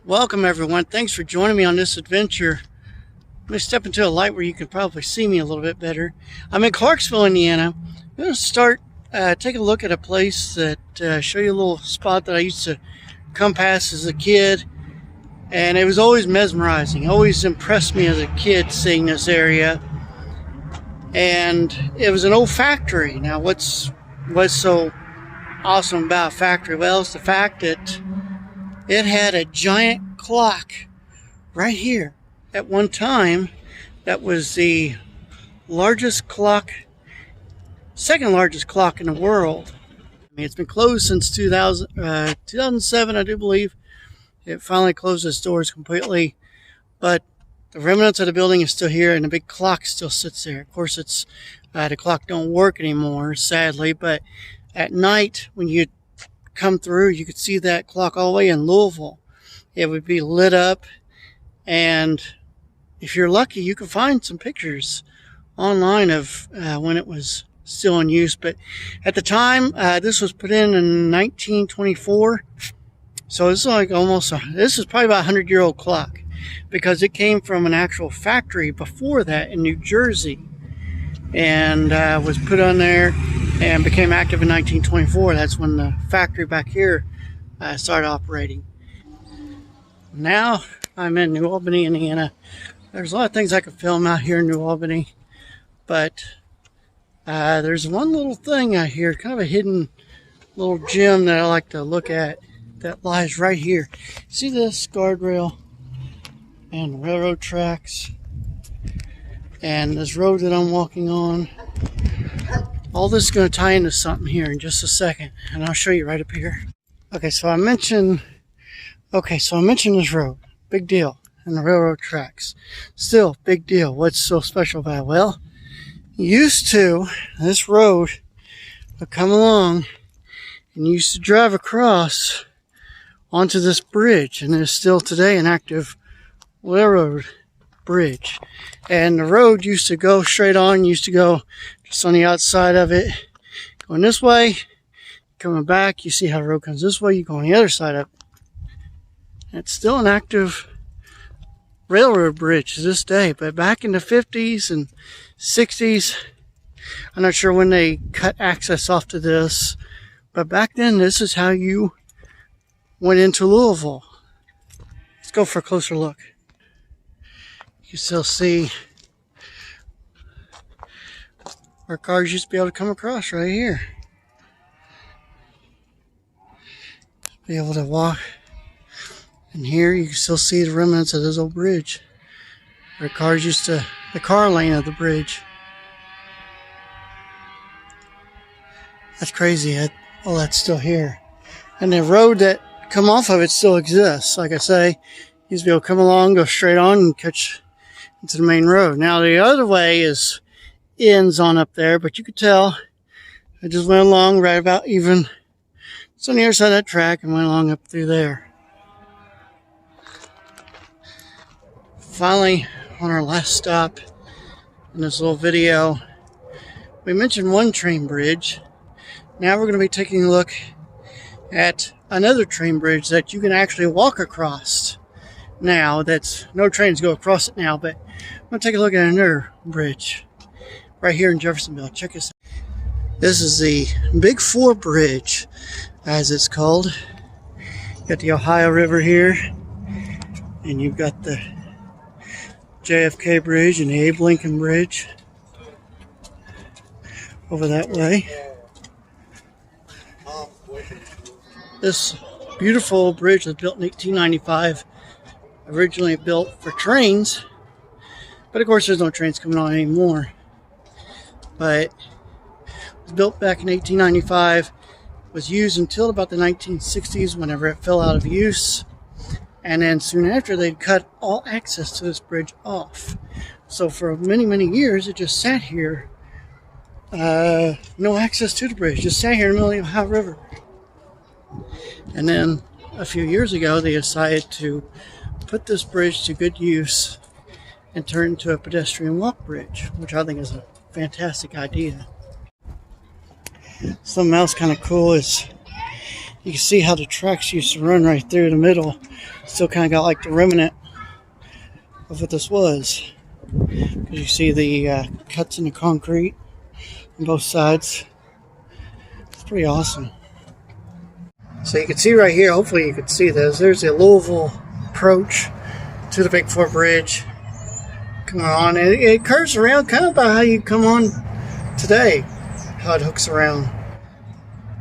Welcome everyone. Thanks for joining me on this adventure. I'm going to step into a light where you can probably see me a little bit better. I'm in Clarksville, Indiana. I'm going to take a look at a place that show you a little spot that I used to come past as a kid, and it was always mesmerizing. Always impressed me as a kid seeing this area. And it was an old factory. Now what's so awesome about a factory? Well, it's the fact that it had a giant clock right here. At one time, that was the largest clock, second largest clock in the world. I mean, it's been closed since 2007, I do believe. It finally closed its doors completely, but the remnants of the building is still here, and the big clock still sits there. Of course, the clock don't work anymore, sadly, but at night when you come through, you could see that clock all the way in Louisville. It would be lit up, and if you're lucky, you can find some pictures online of when it was still in use. But at the time, this was put in 1924, so it's like this is probably about a 100-year-old clock, because it came from an actual factory before that in New Jersey, and was put on there and became active in 1924. That's when the factory back here started operating. Now I'm in New Albany, Indiana. There's a lot of things I could film out here in New Albany, but there's one little thing out here, kind of a hidden little gem that I like to look at, that lies right here. See this guardrail and railroad tracks and this road that I'm walking on? All this is going to tie into something here in just a second, and I'll show you right up here. Okay, so I mentioned this road, big deal, and the railroad tracks, still big deal. What's so special about it? Well, this road would come along and used to drive across onto this bridge, and there's still today an active railroad bridge. And the road used to go straight on, used to go just on the outside of it, going this way, coming back. You see how the road comes this way, you go on the other side of it. And it's still an active railroad bridge to this day. But back in the 50s and 60s, I'm not sure when they cut access off to this, but back then this is how you went into Louisville. Let's go for a closer look. You still see where cars used to be able to come across right here. Be able to walk. And here you can still see the remnants of this old bridge, where cars used to, the car lane of the bridge. That's crazy. All that's still here. And the road that come off of it still exists. Like I say, you used to be able to come along, go straight on, and catch into the main road. Now the other way ends on up there, but you could tell I just went along right about even. It's on the other side of that track and went along up through there. Finally, on our last stop in this little video, we mentioned one train bridge. Now we're going to be taking a look at another train bridge that you can actually walk across. Now, that's no trains go across it now, but I'm going to take a look at another bridge right here in Jeffersonville. Check this out. This is the Big Four Bridge, as it's called. You got the Ohio River here, and you've got the JFK Bridge and the Abe Lincoln Bridge over that way. This beautiful bridge was built in 1895, originally built for trains, but of course there's no trains coming on anymore. But it was built back in 1895, was used until about the 1960s, whenever it fell out of use. And then soon after, they'd cut all access to this bridge off. So for many, many years, it just sat here. No access to the bridge. Just sat here in the middle of the Ohio River. And then a few years ago, they decided to put this bridge to good use and turn it into a pedestrian walk bridge, which I think is a fantastic idea. Something else kind of cool is You can see how the tracks used to run right through the middle. Still kind of got like the remnant of what this was. Because you see the cuts in the concrete on both sides. It's pretty awesome. So you can see right here, hopefully you can see this. There's the Louisville approach to the Big Four Bridge. Coming on. It curves around kind of about how you come on today. How it hooks around.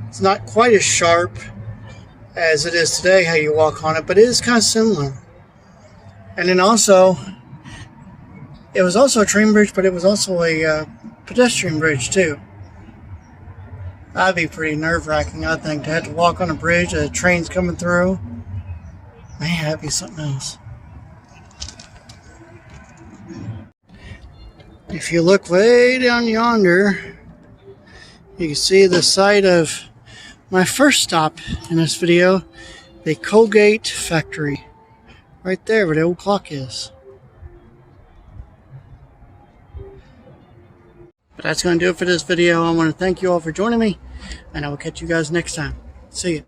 It's not quite as sharp as it is today, how you walk on it, but it is kind of similar. And then also, it was also a train bridge, but it was also a pedestrian bridge too. That'd be pretty nerve-wracking, I think, to have to walk on a bridge, a train's coming through. Man, that'd be something else. If you look way down yonder, you can see the site of my first stop in this video, the Colgate factory. Right there where the old clock is. But that's going to do it for this video. I want to thank you all for joining me, and I will catch you guys next time. See ya.